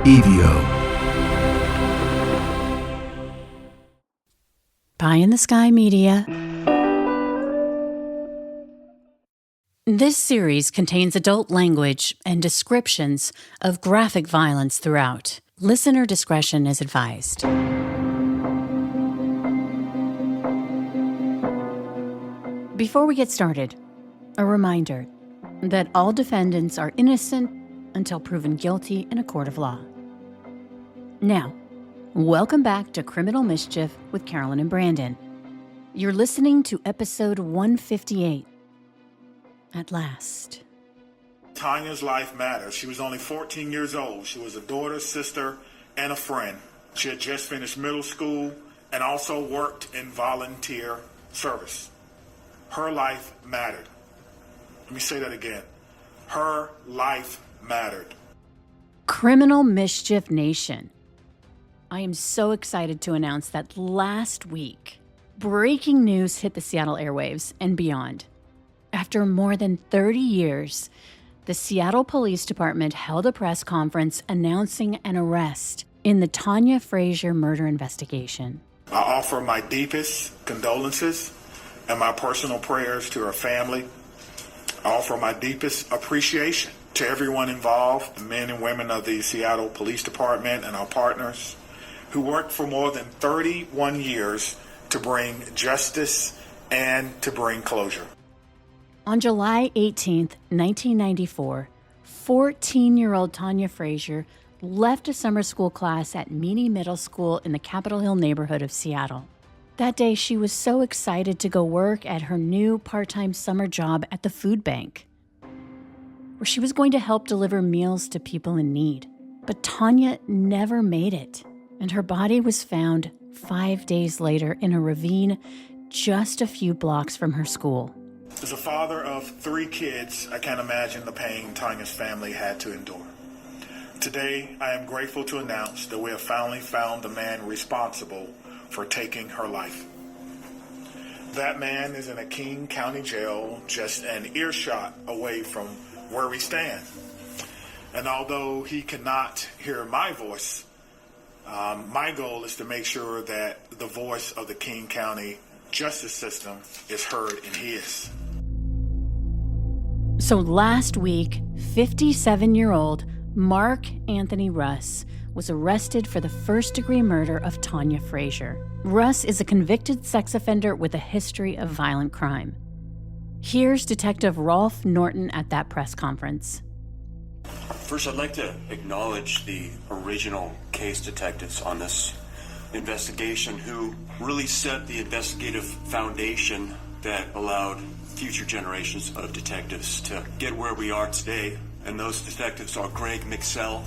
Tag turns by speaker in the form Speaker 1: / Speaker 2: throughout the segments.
Speaker 1: EVO.
Speaker 2: Pie in the Sky Media. This series contains adult language and descriptions of graphic violence throughout. Listener discretion is advised. Before we get started, a reminder that all defendants are innocent until proven guilty in a court of law. Now, welcome back to Criminal Mischief with Carolyn and Branden. You're listening to episode 158. At last.
Speaker 3: Tanya's life matters. She was only 14 years old. She was a daughter, sister, and a friend. She had just finished middle school and also worked in volunteer service. Her life mattered. Let me say that again. Her life mattered.
Speaker 2: Criminal Mischief Nation. I am so excited to announce that last week, breaking news hit the Seattle airwaves and beyond. After more than 30 years, the Seattle Police Department held a press conference announcing an arrest in the Tanya Frazier murder investigation.
Speaker 3: I offer my deepest condolences and my personal prayers to her family. I offer my deepest appreciation to everyone involved, the men and women of the Seattle Police Department and our partners who worked for more than 31 years to bring justice and to bring closure.
Speaker 2: On July 18th, 1994, 14-year-old Tanya Frazier left a summer school class at Meany Middle School in the Capitol Hill neighborhood of Seattle. That day, she was so excited to go work at her new part-time summer job at the food bank, where she was going to help deliver meals to people in need. But Tanya never made it, and her body was found 5 days later in a ravine just a few blocks from her school.
Speaker 3: As a father of 3 kids, I can't imagine the pain Tanya's family had to endure. Today, I am grateful to announce that we have finally found the man responsible for taking her life. That man is in a King County jail just an earshot away from where we stand. And although he cannot hear my voice, my goal is to make sure that the voice of the King County justice system is heard in his.
Speaker 2: So last week, 57-year-old Mark Anthony Russ was arrested for the first-degree murder of Tanya Frazier. Russ is a convicted sex offender with a history of violent crime. Here's Detective Rolf Norton at that press conference.
Speaker 4: First, I'd like to acknowledge the original case detectives on this investigation who really set the investigative foundation that allowed future generations of detectives to get where we are today. And those detectives are Greg Mixell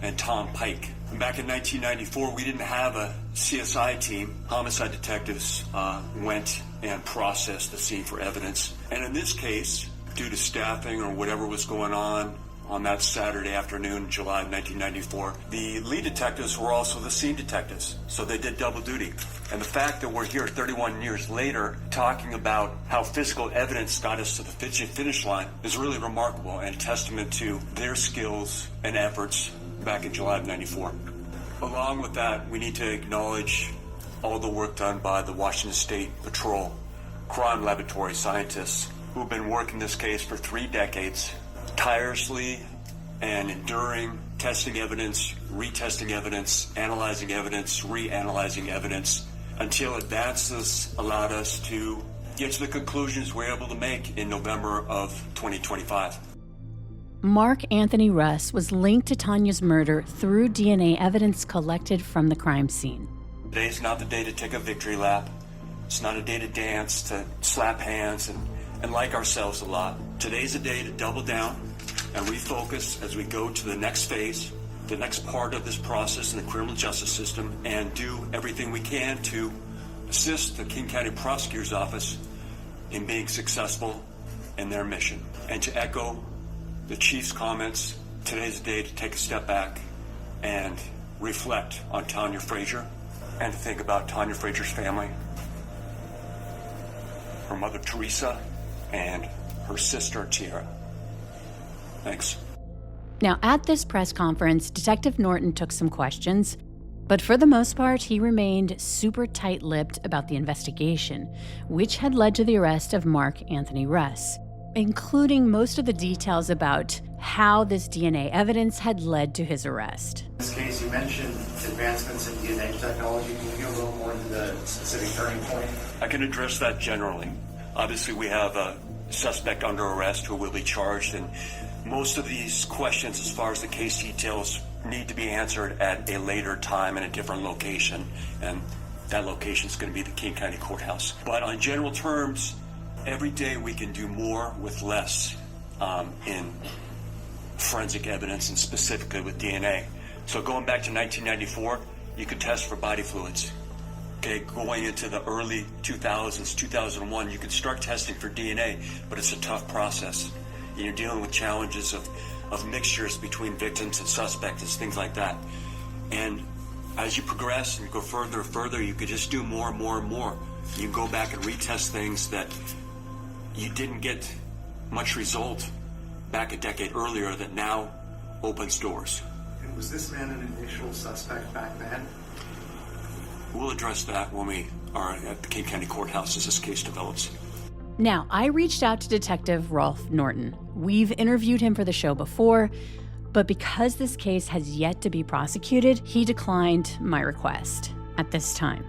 Speaker 4: and Tom Pike. And back in 1994, we didn't have a CSI team. Homicide detectives went and processed the scene for evidence. And in this case, due to staffing or whatever was going on that Saturday afternoon, July of 1994, the lead detectives were also the scene detectives, so they did double duty. And the fact that we're here 31 years later talking about how physical evidence got us to the finish line is really remarkable and a testament to their skills and efforts back in July of 94. Along with that, we need to acknowledge all the work done by the Washington State Patrol crime laboratory scientists who've been working this case for 3 decades, tirelessly and enduring, testing evidence, retesting evidence, analyzing evidence, reanalyzing evidence, until advances allowed us to get to the conclusions we're able to make in November of 2025.
Speaker 2: Mark Anthony Russ was linked to Tanya's murder through DNA evidence collected from the crime scene.
Speaker 4: Today's not the day to take a victory lap. It's not a day to dance, to slap hands and like ourselves a lot. Today's a day to double down and refocus as we go to the next phase, the next part of this process in the criminal justice system, and do everything we can to assist the King County Prosecutor's Office in being successful in their mission. And to echo the Chief's comments, today's the day to take a step back and reflect on Tanya Frazier and to think about Tanya Frazier's family, her mother Teresa, and her sister Tiara. Thanks.
Speaker 2: Now, at this press conference, Detective Norton took some questions, but for the most part, he remained super tight-lipped about the investigation, which had led to the arrest of Mark Anthony Russ, including most of the details about how this DNA evidence had led to his arrest.
Speaker 5: In this case, you mentioned advancements in DNA technology. Can you get a little more into the specific turning point?
Speaker 4: I can address that generally. Obviously, we have a suspect under arrest who will be charged, and most of these questions, as far as the case details, need to be answered at a later time in a different location, and that location is going to be the King County Courthouse. But on general terms, every day we can do more with less in forensic evidence, and specifically with DNA. So going back to 1994, you could test for body fluids. Okay, going into the early 2000s, 2001, you could start testing for DNA, but it's a tough process. You're dealing with challenges of mixtures between victims and suspects, things like that. And as you progress and go further and further, you could just do more and more and more. You can go back and retest things that you didn't get much result back a decade earlier that now opens doors.
Speaker 5: And was this man an initial suspect back then?
Speaker 4: We'll address that when we are at the King County Courthouse as this case develops.
Speaker 2: Now, I reached out to Detective Rolf Norton. We've interviewed him for the show before, but because this case has yet to be prosecuted, he declined my request at this time.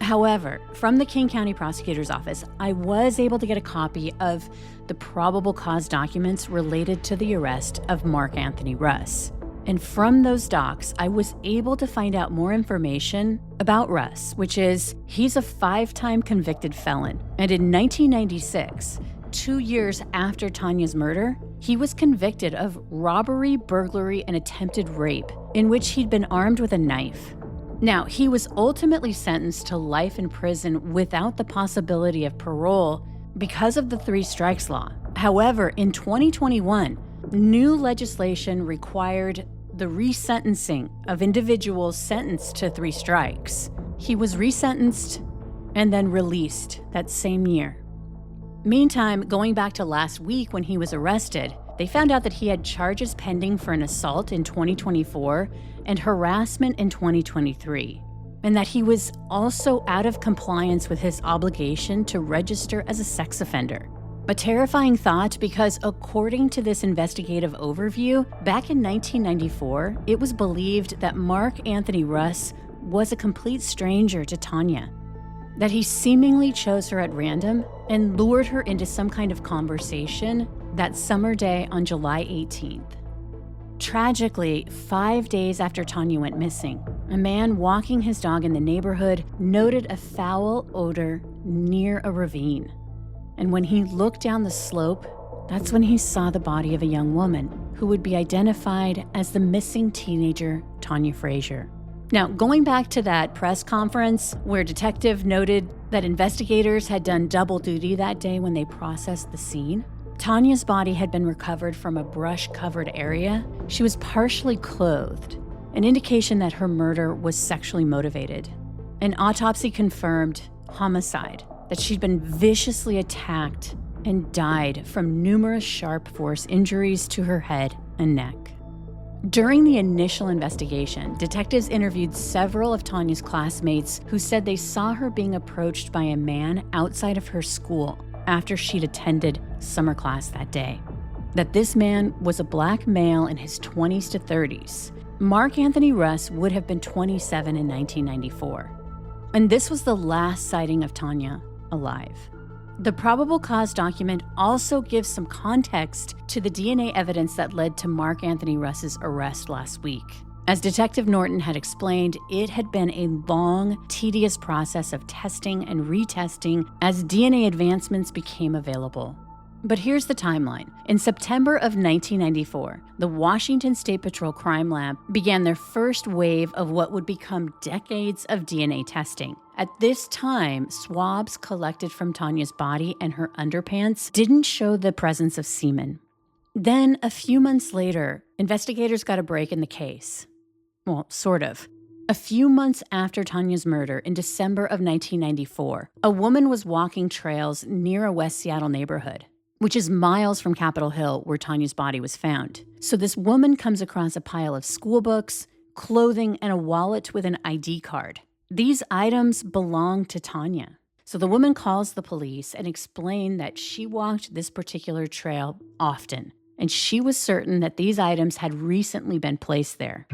Speaker 2: However, from the King County Prosecutor's Office, I was able to get a copy of the probable cause documents related to the arrest of Mark Anthony Russ. And from those docs, I was able to find out more information about Russ, which is he's a 5-time convicted felon. And in 1996, 2 years after Tanya's murder, he was convicted of robbery, burglary, and attempted rape, in which he'd been armed with a knife. Now, he was ultimately sentenced to life in prison without the possibility of parole because of the 3 strikes law. However, in 2021, new legislation required the resentencing of individuals sentenced to 3 strikes. He was resentenced and then released that same year. Meantime, going back to last week when he was arrested, they found out that he had charges pending for an assault in 2024 and harassment in 2023, and that he was also out of compliance with his obligation to register as a sex offender. A terrifying thought because according to this investigative overview, back in 1994, it was believed that Mark Anthony Russ was a complete stranger to Tanya, that he seemingly chose her at random and lured her into some kind of conversation that summer day on July 18th. Tragically, 5 days after Tanya went missing, a man walking his dog in the neighborhood noted a foul odor near a ravine. And when he looked down the slope, that's when he saw the body of a young woman who would be identified as the missing teenager, Tanya Frazier. Now, going back to that press conference where Detective noted that investigators had done double duty that day when they processed the scene, Tanya's body had been recovered from a brush-covered area. She was partially clothed, an indication that her murder was sexually motivated. An autopsy confirmed homicide, that she'd been viciously attacked and died from numerous sharp force injuries to her head and neck. During the initial investigation, detectives interviewed several of Tanya's classmates who said they saw her being approached by a man outside of her school after she'd attended summer class that day. That this man was a black male in his 20s to 30s. Mark Anthony Russ would have been 27 in 1994. And this was the last sighting of Tanya alive. The probable cause document also gives some context to the DNA evidence that led to Mark Anthony Russ's arrest last week. As Detective Norton had explained, it had been a long, tedious process of testing and retesting as DNA advancements became available. But here's the timeline. In September of 1994, the Washington State Patrol Crime Lab began their first wave of what would become decades of DNA testing. At this time, swabs collected from Tanya's body and her underpants didn't show the presence of semen. Then, a few months later, investigators got a break in the case. Well, sort of. A few months after Tanya's murder in December of 1994, a woman was walking trails near a West Seattle neighborhood. which is miles from Capitol Hill where Tanya's body was found. So this woman comes across a pile of school books, clothing, and a wallet with an ID card. These items belong to Tanya. So the woman calls the police and explained that she walked this particular trail often, and she was certain that these items had recently been placed there.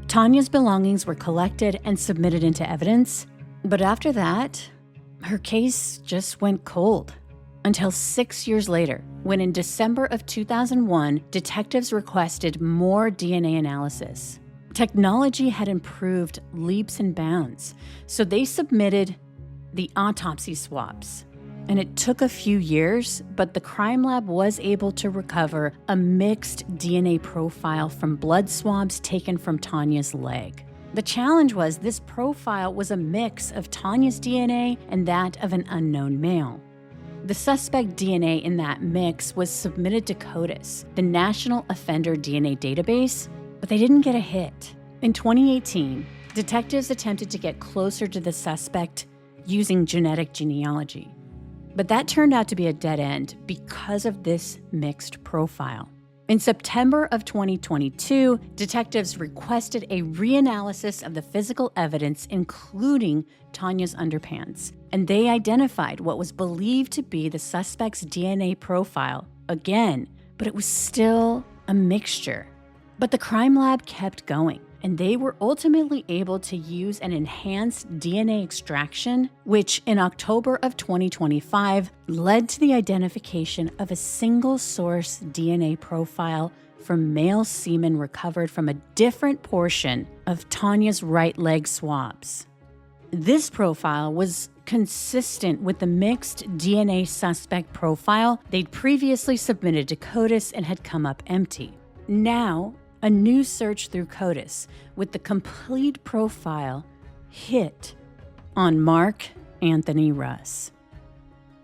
Speaker 2: Tanya's belongings were collected and submitted into evidence, but after that, her case just went cold. Until 6 years later, when in December of 2001, detectives requested more DNA analysis. Technology had improved leaps and bounds, so they submitted the autopsy swabs. And it took a few years, but the crime lab was able to recover a mixed DNA profile from blood swabs taken from Tanya's leg. The challenge was this profile was a mix of Tanya's DNA and that of an unknown male. The suspect DNA in that mix was submitted to CODIS, the National Offender DNA Database, but they didn't get a hit. In 2018, detectives attempted to get closer to the suspect using genetic genealogy. But that turned out to be a dead end because of this mixed profile. In September of 2022, detectives requested a reanalysis of the physical evidence, including Tanya's underpants, and they identified what was believed to be the suspect's DNA profile again, but it was still a mixture. But the crime lab kept going, and they were ultimately able to use an enhanced DNA extraction, which in October of 2025 led to the identification of a single source DNA profile from male semen recovered from a different portion of Tanya's right leg swabs. This profile was consistent with the mixed DNA suspect profile they'd previously submitted to CODIS and had come up empty. Now, a new search through CODIS with the complete profile hit on Mark Anthony Russ.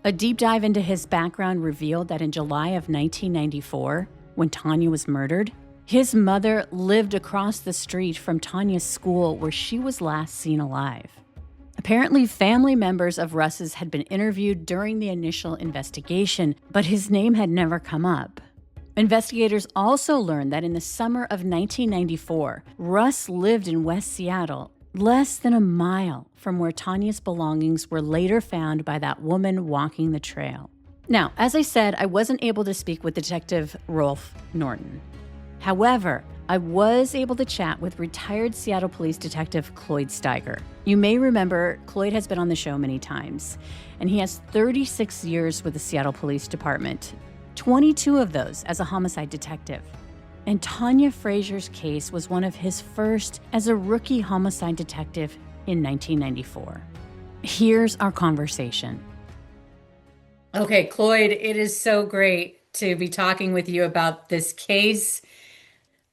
Speaker 2: A deep dive into his background revealed that in July of 1994, when Tanya was murdered, his mother lived across the street from Tanya's school where she was last seen alive. Apparently, family members of Russ's had been interviewed during the initial investigation, but his name had never come up. Investigators also learned that in the summer of 1994, Russ lived in West Seattle, less than a mile from where Tanya's belongings were later found by that woman walking the trail. Now, as I said, I wasn't able to speak with Detective Rolf Norton. However, I was able to chat with retired Seattle Police Detective Cloyd Steiger. You may remember Cloyd has been on the show many times, and he has 36 years with the Seattle Police Department, 22 of those as a homicide detective. And Tanya Frazier's case was one of his first as a rookie homicide detective in 1994. Here's our conversation. Okay, Cloyd, it is so great to be talking with you about this case.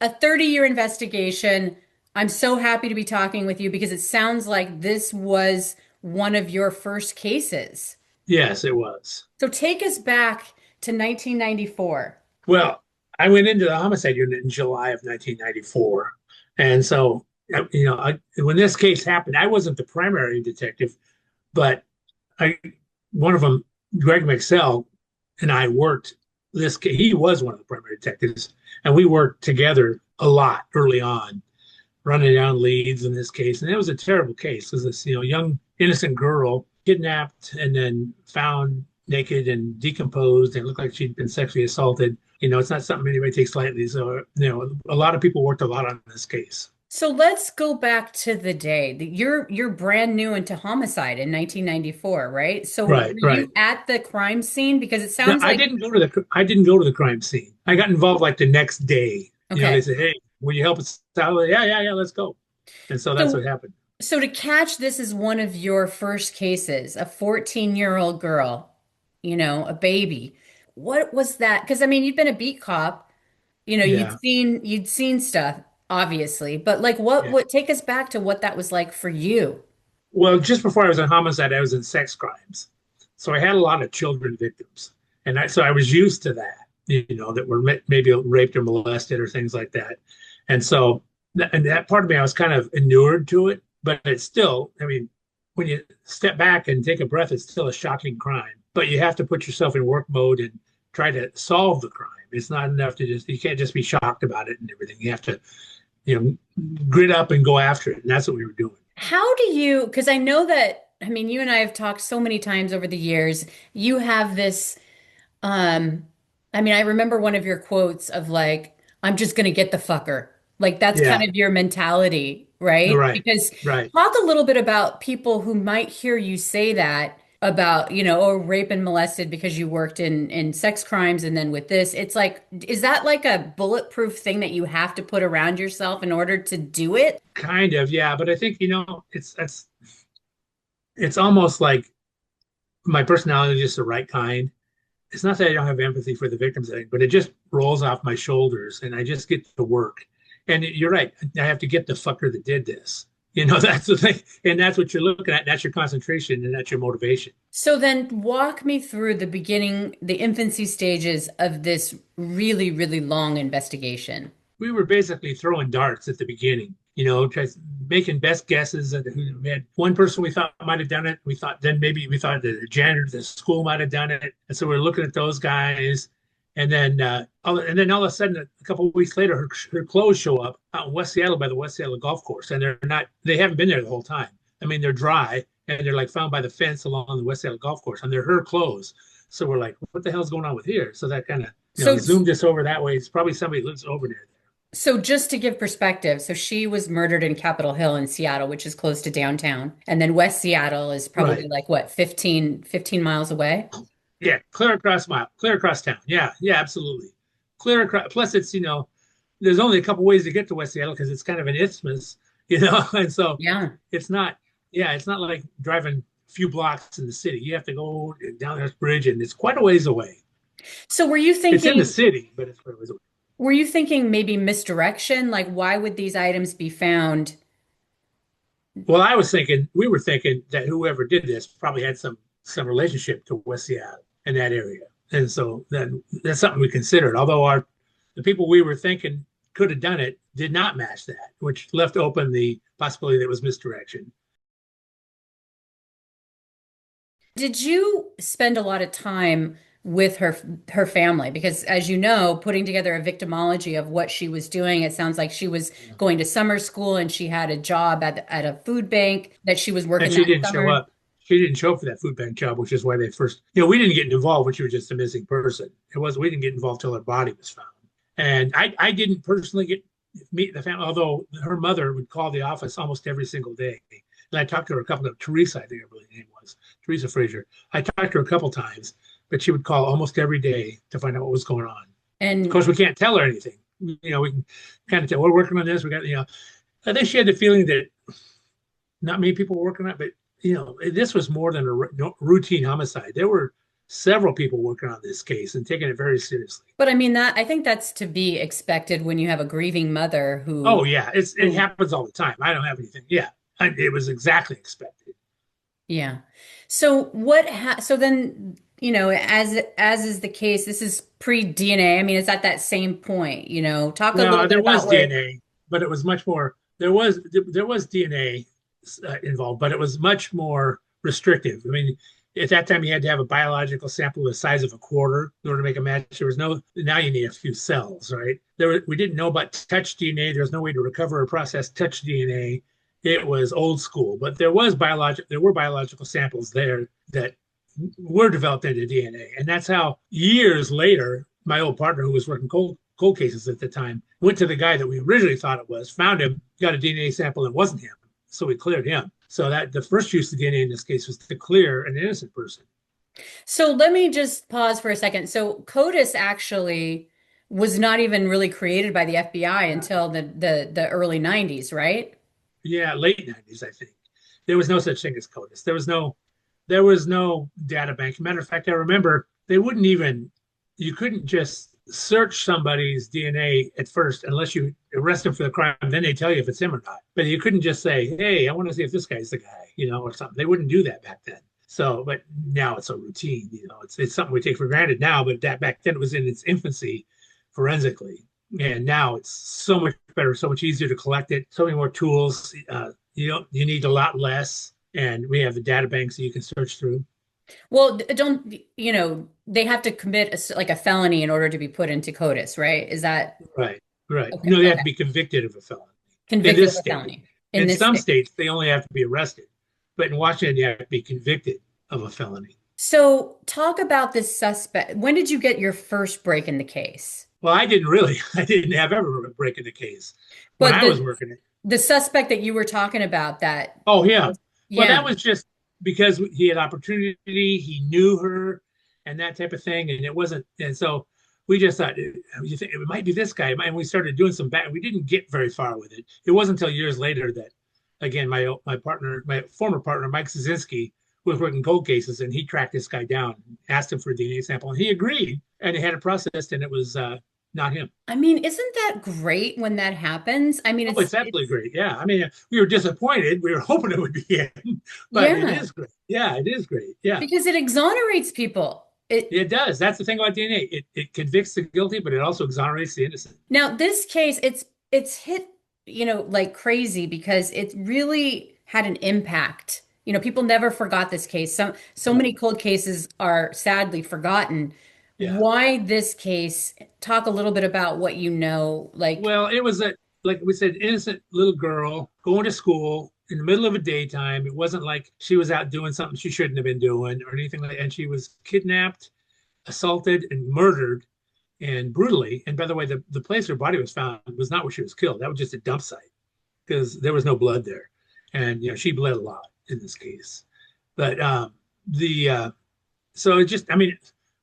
Speaker 2: A 30-year investigation. I'm so happy to be talking with you because it sounds like this was one of your first cases.
Speaker 6: Yes, it was.
Speaker 2: So take us back to 1994.
Speaker 6: Well, I went into the homicide unit in July of 1994. And so, when this case happened, I wasn't the primary detective, but one of them, Greg McSell, and I worked this case. He was one of the primary detectives, and we worked together a lot early on, running down leads in this case. And it was a terrible case because this, young, innocent girl kidnapped and then found naked and decomposed and looked like she'd been sexually assaulted. It's not something anybody takes lightly. So, a lot of people worked a lot on this case.
Speaker 2: So let's go back to the day that you're brand new into homicide in 1994, right? So were you at the crime scene? Because it sounds like
Speaker 6: I didn't go to the crime scene. I got involved like the next day.
Speaker 2: Okay.
Speaker 6: They said, "Hey, will you help us out?" Yeah, let's go. And so that's what happened.
Speaker 2: So to catch this as one of your first cases, a 14-year-old girl, a baby. What was that? Because you've been a beat cop, you'd seen stuff, obviously, but what take us back to what that was like for you.
Speaker 6: Well, just before I was in homicide, I was in sex crimes. So I had a lot of children victims. And so I was used to that, that were maybe raped or molested or things like that. And so, and that part of me, I was kind of inured to it, but it's still, when you step back and take a breath, it's still a shocking crime. But you have to put yourself in work mode and try to solve the crime. It's not enough to you can't just be shocked about it and everything. You have to, grit up and go after it. And that's what we were doing.
Speaker 2: How do you, because I know that, I mean, you and I have talked so many times over the years. You have this, I mean, I remember one of your quotes of like, I'm just going to get the fucker. Like that's kind
Speaker 6: Yeah,
Speaker 2: of your mentality, right?
Speaker 6: right,
Speaker 2: Because
Speaker 6: right.
Speaker 2: talk a little bit about people who might hear you say that about, or rape and molested because you worked in sex crimes and then with this. It's like, is that like a bulletproof thing that you have to put around yourself in order to do it?
Speaker 6: Kind of, yeah. But I think, it's almost like my personality is just the right kind. It's not that I don't have empathy for the victims, but it just rolls off my shoulders and I just get to work. And you're right. I have to get the fucker that did this. That's the thing. And that's what you're looking at. That's your concentration and that's your motivation.
Speaker 2: So then walk me through the beginning, the infancy stages of this really, really long investigation.
Speaker 6: We were basically throwing darts at the beginning, making best guesses at who had one person we thought might have done it. We thought the janitor of the school might have done it. And so we're looking at those guys. And then all of a sudden, a couple of weeks later, her clothes show up out in West Seattle by the West Seattle golf course. And they haven't been there the whole time. I mean, they're dry and they're like found by the fence along the West Seattle golf course and they're her clothes. So we're like, what the hell's going on with here? So that kind of, zoomed us over that way. It's probably somebody who lives over there.
Speaker 2: So just to give perspective, so she was murdered in Capitol Hill in Seattle, which is close to downtown. And then West Seattle is probably
Speaker 6: Right.
Speaker 2: like what, 15 miles away?
Speaker 6: Yeah, clear across town. Yeah, absolutely. Clear across. Plus, it's there's only a couple ways to get to West Seattle because it's kind of an isthmus, and so
Speaker 2: Yeah.
Speaker 6: it's not. Yeah, it's not like driving a few blocks in the city. You have to go down this bridge, and it's quite a ways away.
Speaker 2: So were you
Speaker 6: It's in
Speaker 2: thinking,
Speaker 6: the city, but it's quite a ways away.
Speaker 2: were you thinking maybe misdirection? Like why would these items be found?
Speaker 6: Well, we were thinking that whoever did this probably had some relationship to West Seattle and that area, and so that's something we considered. Although the people we were thinking could have done it did not match that, which left open the possibility that it was misdirection.
Speaker 2: Did you spend a lot of time with her family? Because as you know, putting together a victimology of what she was doing, it sounds like she was going to summer school and she had a job at a food bank that she was working
Speaker 6: And she
Speaker 2: that
Speaker 6: didn't
Speaker 2: summer.
Speaker 6: show up. She didn't show up for that food bank job, which is why they first, we didn't get involved when she was just a missing person. We didn't get involved till her body was found. And I didn't personally meet the family, although her mother would call the office almost every single day. And I talked to her a couple of Teresa, I think her name was Tanya Frazier. I talked to her a couple times, but she would call almost every day to find out what was going on.
Speaker 2: And
Speaker 6: Of course, we can't tell her anything. We can kind of tell we're working on this. We got, I think she had the feeling that not many people were working on it, but this was more than a routine homicide. There were several people working on this case and taking it very seriously.
Speaker 2: but I mean I think that's to be expected when you have a grieving mother who
Speaker 6: Oh yeah, it happens all the time. I don't have anything. Yeah, it was exactly expected.
Speaker 2: Yeah. So so then, as is the case, this is pre-DNA. I mean, it's at that same point, talk a little
Speaker 6: No,
Speaker 2: bit
Speaker 6: there was
Speaker 2: about where,
Speaker 6: DNA, but it was much more. There was DNA involved, but it was much more restrictive. I mean, at that time, you had to have a biological sample the size of a quarter in order to make a match. There was no. Now you need a few cells, right? We didn't know about touch DNA. There was no way to recover or process touch DNA. It was old school, but there were biological samples there that were developed into DNA, and that's how years later, my old partner who was working cold cases at the time went to the guy that we originally thought it was, found him, got a DNA sample, and it wasn't him, so we cleared him. So that the first use of DNA in this case was to clear an innocent person.
Speaker 2: so let me just pause for a second. So CODIS actually was not even really created by the FBI until the early 90s, right?
Speaker 6: Yeah, late 90s, I think. There was no such thing as CODIS. There was no data bank. Matter of fact, I remember you couldn't just search somebody's DNA at first unless you arrest them for the crime. Then they tell you if it's him or not. But you couldn't just say, hey, I want to see if this guy's the guy, or something. They wouldn't do that back then. So, but now it's a routine, it's something we take for granted now, but that back then it was in its infancy forensically. And now it's so much better, so much easier to collect it, so many more tools. You need a lot less. and we have the data banks that you can search through.
Speaker 2: Well, don't, they have to commit like a felony in order to be put into CODIS, right? Is that
Speaker 6: Right, right.
Speaker 2: okay?
Speaker 6: No, they have
Speaker 2: Okay.
Speaker 6: to be convicted of a felony. In
Speaker 2: Convicted of
Speaker 6: this
Speaker 2: a
Speaker 6: state,
Speaker 2: felony in
Speaker 6: in
Speaker 2: this
Speaker 6: some
Speaker 2: state.
Speaker 6: states, they only have to be arrested, but in Washington, you have to be convicted of a felony.
Speaker 2: So talk about this suspect. When did you get your first break in the case?
Speaker 6: Well, I didn't really. I didn't have ever break in the case when
Speaker 2: But
Speaker 6: I was working it.
Speaker 2: the suspect that you were talking about that,
Speaker 6: Oh, yeah. Well,
Speaker 2: yeah.
Speaker 6: that was just because he had opportunity, he knew her, and that type of thing, and it wasn't. And so we just thought, you think it might be this guy, and we started doing some back. We didn't get very far with it. It wasn't until years later that, again, my partner, my former partner, Mike Szynski, was working cold cases, and he tracked this guy down, asked him for a DNA sample, and he agreed, and he had it processed, and it was not him.
Speaker 2: I mean, isn't that great when that happens? I mean,
Speaker 6: Oh, it's absolutely great. Yeah. I mean, we were disappointed. We were hoping it would be him, but
Speaker 2: yeah,
Speaker 6: it is great. Yeah, it is great. Yeah,
Speaker 2: because it exonerates people.
Speaker 6: it does. That's the thing about DNA. It convicts the guilty, but it also exonerates the innocent.
Speaker 2: Now, this case, it's hit, like crazy because it really had an impact. People never forgot this case. So many cold cases are sadly forgotten.
Speaker 6: Yeah.
Speaker 2: Why this case? Talk a little bit about what you know.
Speaker 6: Well, it was like we said, innocent little girl going to school in the middle of a daytime. It wasn't like she was out doing something she shouldn't have been doing or anything like that. And she was kidnapped, assaulted, and murdered, and brutally. And by the way, the place her body was found was not where she was killed. That was just a dump site because there was no blood there. And she bled a lot in this case. But so it just, I mean,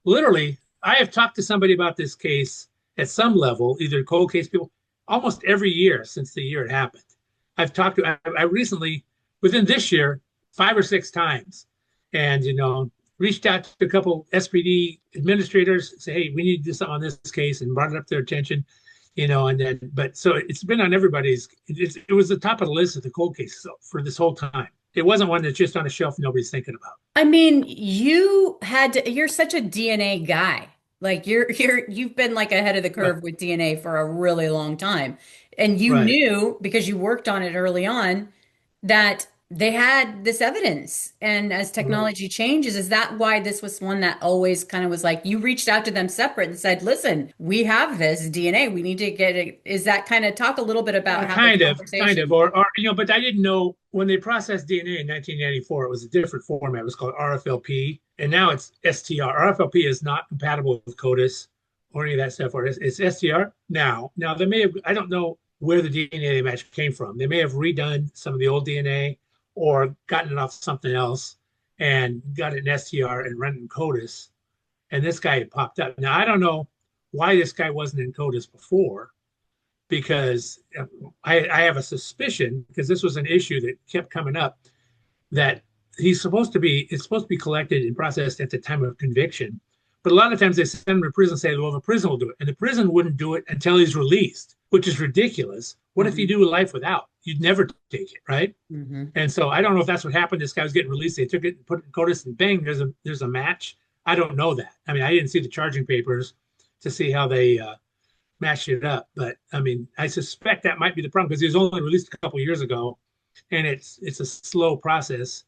Speaker 6: literally, I have talked to somebody about this case at some level, either cold case people, almost every year since the year it happened. I've talked to, I recently, within this year, 5 or 6 times, and, reached out to a couple SPD administrators, say, hey, we need to do something on this case, and brought it up to their attention, and then, but so it's been on everybody's, it was the top of the list of the cold cases for this whole time. It wasn't one that's just on a shelf nobody's thinking about.
Speaker 2: I mean, you're such a DNA guy. Like you've been like ahead of the curve with DNA for a really long time. And you
Speaker 6: Right.
Speaker 2: knew because you worked on it early on that they had this evidence. And as technology changes, is that why this was one that always kind of was like you reached out to them separate and said, listen, we have this DNA. We need to get it. Is that kind of talk a little bit about how
Speaker 6: kind
Speaker 2: the
Speaker 6: of,
Speaker 2: conversation-
Speaker 6: or but I didn't know when they processed DNA in 1994, it was a different format. It was called RFLP, and now it's STR. RFLP is not compatible with CODIS or any of that stuff. Or it's STR now. Now they may have, I don't know where the DNA they matched came from. They may have redone some of the old DNA or gotten it off something else and got it in STR and run it in CODIS. And this guy had popped up. Now I don't know why this guy wasn't in CODIS before, because I have a suspicion, because this was an issue that kept coming up, that it's supposed to be collected and processed at the time of conviction. But a lot of times they send him to prison and say, well, the prison will do it. And the prison wouldn't do it until he's released, which is ridiculous. What if you do a life without? You'd never take it, right? And so I don't know if that's what happened. This guy was getting released. They took it and put it in CODIS, and bang, there's a match. I don't know that. I mean, I didn't see the charging papers to see how they matched it up. But I mean, I suspect that might be the problem, because he was only released a couple of years ago, and it's a slow process.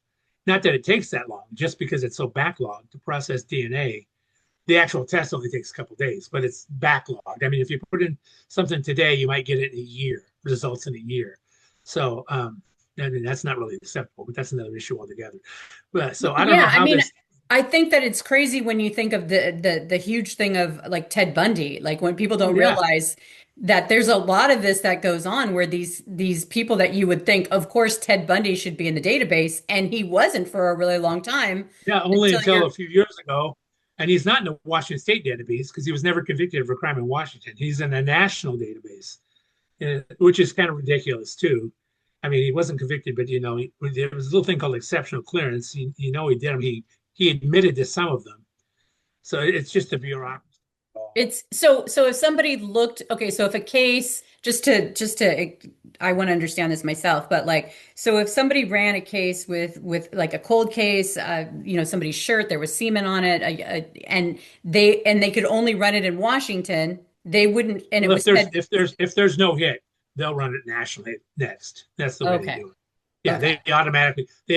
Speaker 6: Not that it takes that long, just because it's so backlogged to process DNA. The actual test only takes a couple of days, but it's backlogged. I mean, if you put in something today, you might get it in a year, results in a year. So, I mean, that's not really acceptable, but that's another issue altogether. But so I don't know how this.
Speaker 2: I think that it's crazy when you think of the huge thing of like Ted Bundy, like when people don't realize that there's a lot of this that goes on where these people that you would think, of course, Ted Bundy should be in the database, and he wasn't for a really long time.
Speaker 6: Yeah, only until a few years ago. And he's not in the Washington State database because he was never convicted of a crime in Washington. He's in a national database, which is kind of ridiculous too. I mean, he wasn't convicted, but there was a little thing called exceptional clearance. He did them. He admitted to some of them. So it's just a bureaucracy.
Speaker 2: It's so if somebody looked, okay, so if a case, just to I want to understand this myself, but like, so if somebody ran a case with like a cold case, somebody's shirt, there was semen on it, and they could only run it in Washington, they wouldn't, and it was
Speaker 6: if there's no hit, they'll run it nationally next. That's the way they do it. Yeah,
Speaker 7: Okay.
Speaker 6: they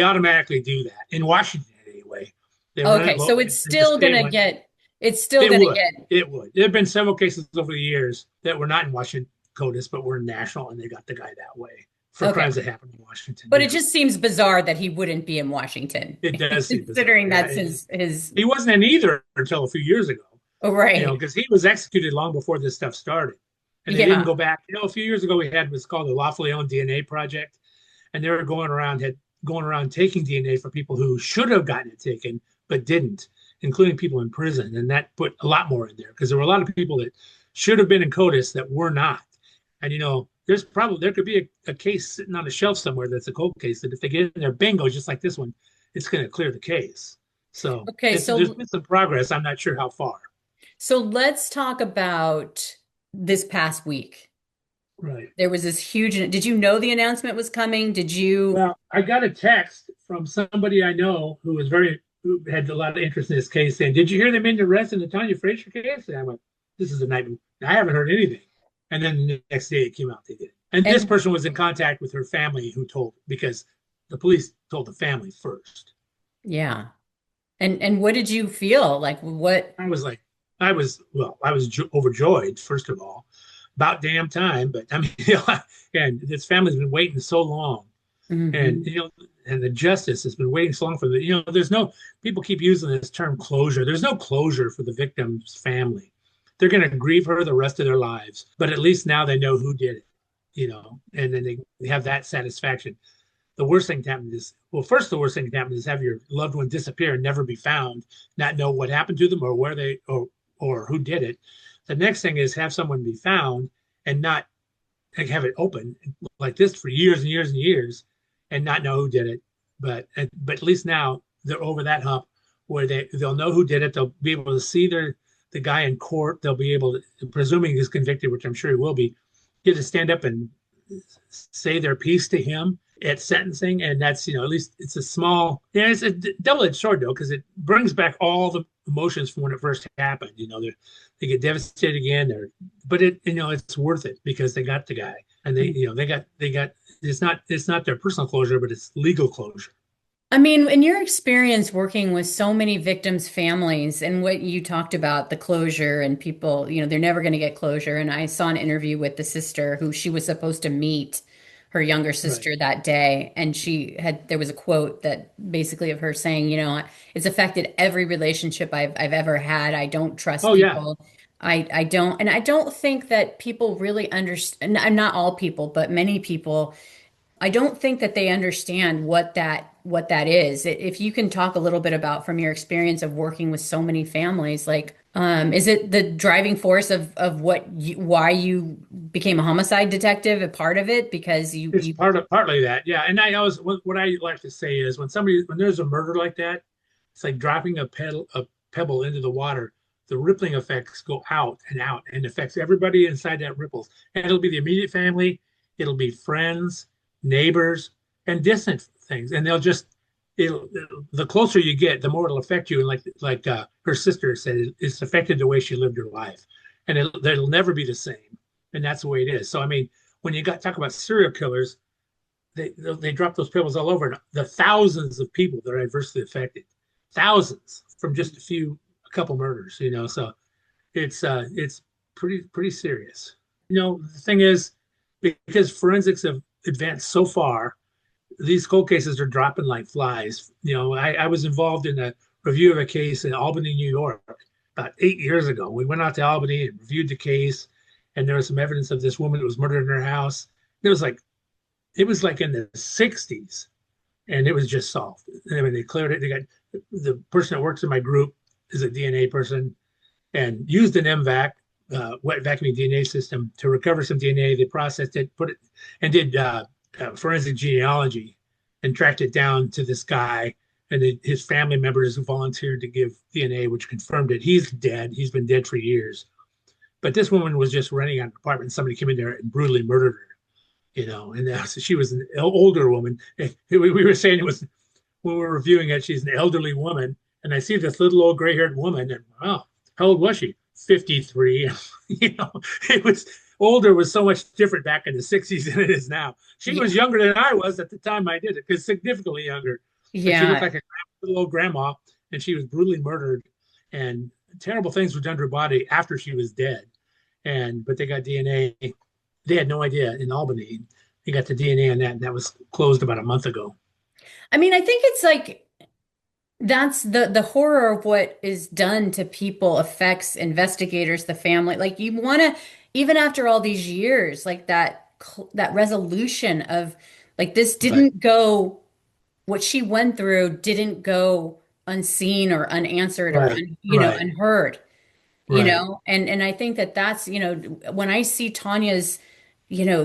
Speaker 6: automatically do that in Washington anyway. They run
Speaker 7: Okay,
Speaker 6: it
Speaker 7: so
Speaker 6: local.
Speaker 7: it's still gonna get,
Speaker 6: It would. It would. There have been several cases over the years that were not in Washington CODIS, but were national, and they got the guy that way for
Speaker 7: okay.
Speaker 6: crimes that happened in Washington.
Speaker 7: But it
Speaker 6: Yeah,
Speaker 7: just seems bizarre that he wouldn't be in Washington,
Speaker 6: it does seem bizarre.
Speaker 7: considering
Speaker 6: Yeah,
Speaker 7: that's his.
Speaker 6: he wasn't in either until a few years ago.
Speaker 7: Oh,
Speaker 6: You know,
Speaker 7: right.
Speaker 6: because he was executed long before this stuff started, and they didn't
Speaker 7: Yeah.
Speaker 6: go back. You know, a few years ago we had what's called the lawfully owned DNA project, and they were going around taking DNA for people who should have gotten it taken but didn't, including people in prison, and that put a lot more in there because there were a lot of people that should have been in CODIS that were not. And you know, there could be a case sitting on a shelf somewhere that's a cold case that if they get in there, bingo, just like this one, it's going to clear the case. So
Speaker 7: Okay,
Speaker 6: there's been some progress. I'm not sure how far.
Speaker 7: so let's talk about this past week.
Speaker 6: Right.
Speaker 7: There was this huge, did you know the announcement was coming? Did you?
Speaker 6: Well, I got a text from somebody I know who who had a lot of interest in this case saying, "Did you hear them in arrest in the Tanya Frazier case?" And I went, "This is a nightmare. I haven't heard anything." And then the next day it came out they did. And this person was in contact with her family because the police told the family first.
Speaker 7: Yeah. And what did you feel? Like what?
Speaker 6: I was overjoyed, first of all, about damn time. But I mean, and this family's been waiting so long.
Speaker 7: Mhm.
Speaker 6: And and the justice has been waiting so long for there's no, people keep using this term closure. There's no closure for the victim's family. They're going to grieve her the rest of their lives, but at least now they know who did it, and then they have that satisfaction. The worst thing to happen is, first, the worst thing to happen is have your loved one disappear and never be found, not know what happened to them or where or who did it. The next thing is have someone be found and not have it open like this for years and years and years and not know who did it. But at least now they're over that hump where they'll know who did it. They'll be able to see the guy in court. They'll be able to, presuming he's convicted, which I'm sure he will be, get to stand up and say their piece to him at sentencing. And that's, at least it's it's a double-edged sword though, because it brings back all the emotions from when it first happened. They get devastated again. But it's worth it because they got the guy, and they got it's not their personal closure, but it's legal closure.
Speaker 7: I mean, in your experience working with so many victims' families and what you talked about, the closure and people, they're never going to get closure. And I saw an interview with the sister who she was supposed to meet her younger sister that day. And there was a quote that basically of her saying, it's affected every relationship I've ever had. I don't trust people. Yeah. I don't. And I don't think that people really understand, not all people, but many people, I don't think that they understand what that is. If you can talk a little bit about from your experience of working with so many families, like, is it the driving force of why you became a homicide detective, a part of it? Because
Speaker 6: it's partly that, yeah. And what I like to say is when there's a murder like that, it's like dropping a pebble into the water. The rippling effects go out and affects everybody inside that ripples. And it'll be the immediate family, it'll be friends, neighbors, and distant things, and the closer you get, the more it'll affect you. And like her sister said, it's affected the way she lived her life, and it'll never be the same. And that's the way it is. So I mean, when you talk about serial killers, they drop those pebbles all over, and the thousands of people that are adversely affected, thousands from just a couple murders. So it's pretty serious. The thing is, because forensics have advanced so far, these cold cases are dropping like flies. I was involved in a review of a case in Albany, New York, about 8 years ago. We went out to Albany and reviewed the case, and there was some evidence of this woman that was murdered in her house. It was like in the 60s, and it was just solved. I mean, they cleared it. They got the person that works in my group is a DNA person and used an MVAC, wet vacuuming DNA system, to recover some DNA. They processed it, put it, and did forensic genealogy and tracked it down to this guy. And his family members volunteered to give DNA, which confirmed it. He's dead. He's been dead for years. But this woman was just renting out an apartment. And somebody came in there and brutally murdered her, and she was an older woman. We were saying it was, when we were reviewing it, she's an elderly woman. And I see this little old gray-haired woman, and wow, how old was she? 53. It was, older was so much different back in the 60s than it is now. She
Speaker 7: Yeah.
Speaker 6: was younger than I was at the time I did it, because significantly younger. But she looked
Speaker 7: Yeah.
Speaker 6: like a little old grandma, and she was brutally murdered, and terrible things were done to her body after she was dead. But they got DNA. They had no idea in Albany. They got the DNA on that, and that was closed about a month ago.
Speaker 7: I mean, I think it's like that's the horror of what is done to people affects investigators, the family. Like you want to, even after all these years, like that resolution of like this
Speaker 6: Right,
Speaker 7: didn't go, what she went through didn't go unseen or unanswered or
Speaker 6: right, right,
Speaker 7: unheard.
Speaker 6: right,
Speaker 7: And I think that that's, when I see Tanya's,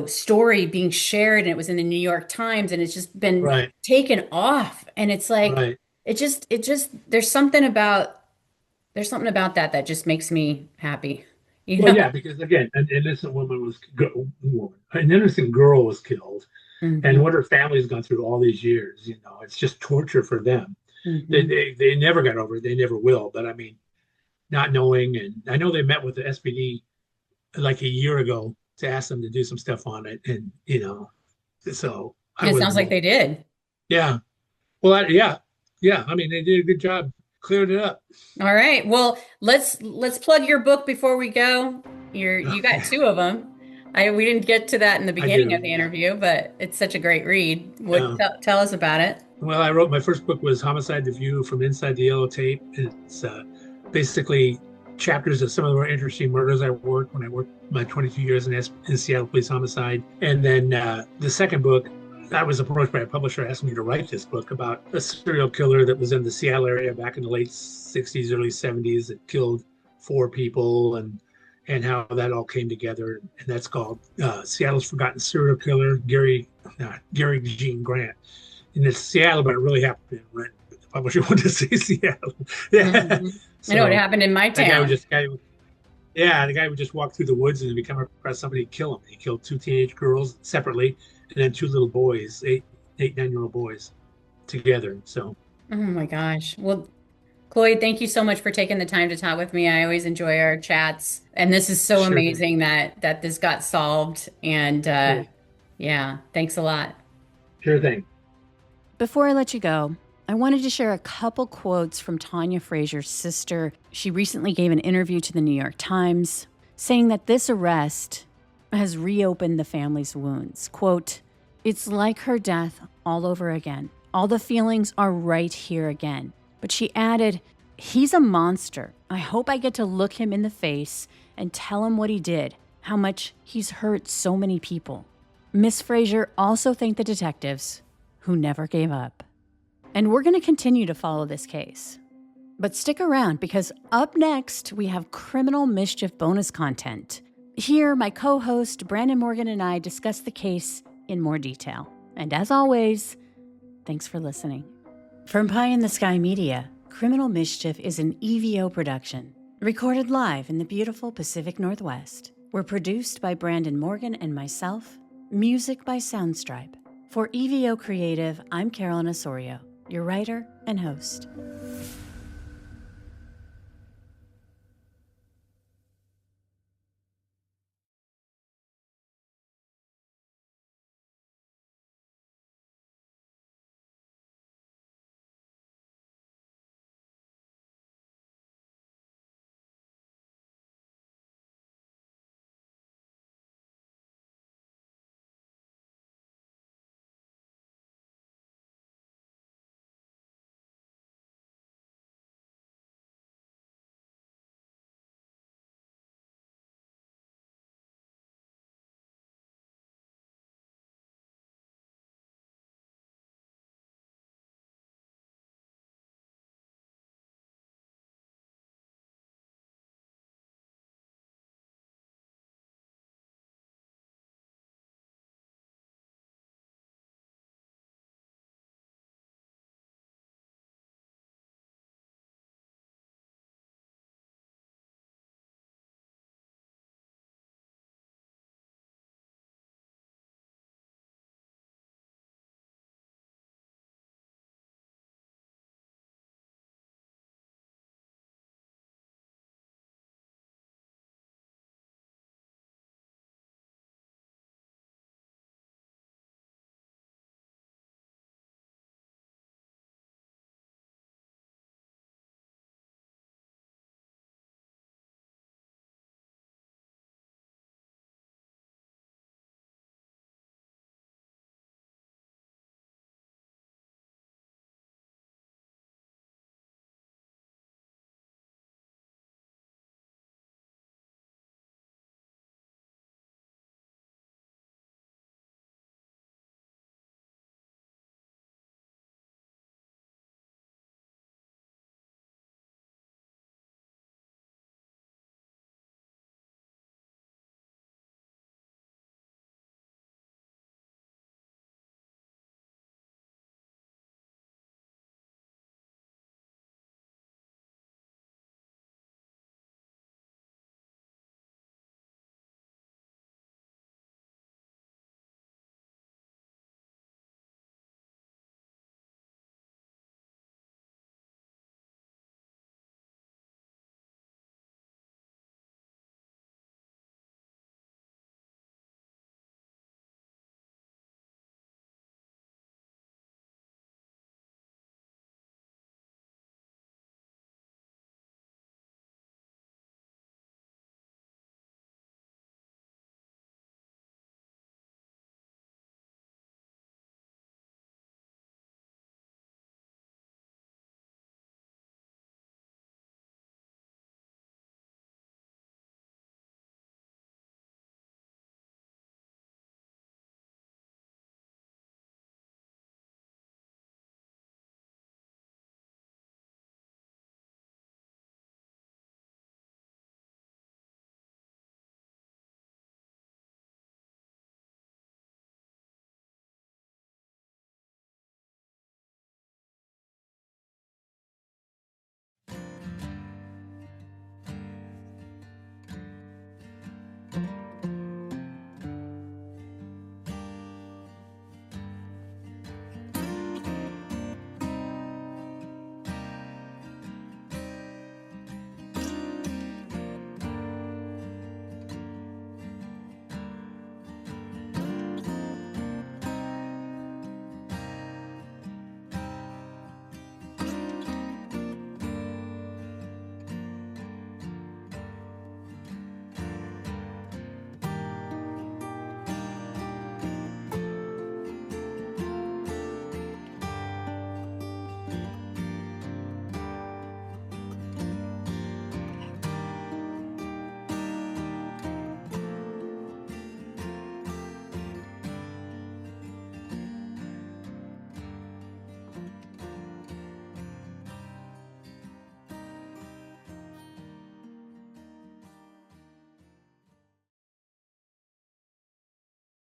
Speaker 7: story being shared and it was in the New York Times and it's just been
Speaker 6: right,
Speaker 7: taken off and it's like
Speaker 6: right.
Speaker 7: it just there's something about that just makes me happy, you
Speaker 6: Well,
Speaker 7: know?
Speaker 6: yeah, because again, an innocent an innocent girl was killed, and
Speaker 7: Hmm.
Speaker 6: what her family's gone through all these years. It's just torture for them. They,
Speaker 7: Hmm.
Speaker 6: they they never got over it. They never will. But I mean, not knowing, and I know they met with the SPD like a year ago to ask them to do some stuff on it, and so I
Speaker 7: It
Speaker 6: wouldn't
Speaker 7: sounds like
Speaker 6: know.
Speaker 7: they did.
Speaker 6: Yeah. Well, yeah, yeah. I mean, they did a good job, cleared it up.
Speaker 7: All right. Well, let's plug your book before we go. You got two of them. We didn't get to that in the
Speaker 6: I
Speaker 7: beginning
Speaker 6: do.
Speaker 7: of the
Speaker 6: Yeah.
Speaker 7: interview, but it's such a great read.
Speaker 6: Yeah.
Speaker 7: Tell us about it.
Speaker 6: Well, I wrote my first book was Homicide: The View from Inside the Yellow Tape. And it's basically chapters of some of the more interesting murders I worked when I worked my 22 years in Seattle Police Homicide. And then the second book, I was approached by a publisher asking me to write this book about a serial killer that was in the Seattle area back in the late 60s, early 70s that killed 4 people, and how that all came together. And that's called Seattle's Forgotten Serial Killer, Gary Gene Grant. And it's Seattle, but it really happened in Renton. But the publisher wanted to say Seattle. Yeah.
Speaker 7: Hmm. I know it
Speaker 6: So
Speaker 7: happened in my
Speaker 6: that guy would
Speaker 7: town.
Speaker 6: just yeah, the guy would just walk through the woods and if he come across somebody, he'd kill him. He killed 2 teenage girls separately, and then 2 little boys, 9-year-old boys, together. So
Speaker 7: Oh my gosh. Well, Cloyd, thank you so much for taking the time to talk with me. I always enjoy our chats, and this is so
Speaker 6: sure thing.
Speaker 7: amazing that this got solved. And
Speaker 6: Great.
Speaker 7: yeah, thanks a lot.
Speaker 6: Sure thing.
Speaker 2: Before I let you go, I wanted to share a couple quotes from Tanya Frazier's sister. She recently gave an interview to the New York Times saying that this arrest has reopened the family's wounds. Quote, "It's like her death all over again. All the feelings are right here again." But she added, "He's a monster. I hope I get to look him in the face and tell him what he did, how much he's hurt so many people." Miss Frazier also thanked the detectives who never gave up. And we're going to continue to follow this case. But stick around because up next, we have Criminal Mischief bonus content. Here, my co-host Branden Morgan and I discuss the case in more detail. And as always, thanks for listening. From Pie in the Sky Media, Criminal Mischief is an EVO production, recorded live in the beautiful Pacific Northwest. We're produced by Branden Morgan and myself, music by Soundstripe. For EVO Creative, I'm Carolyn Osorio, your writer and host.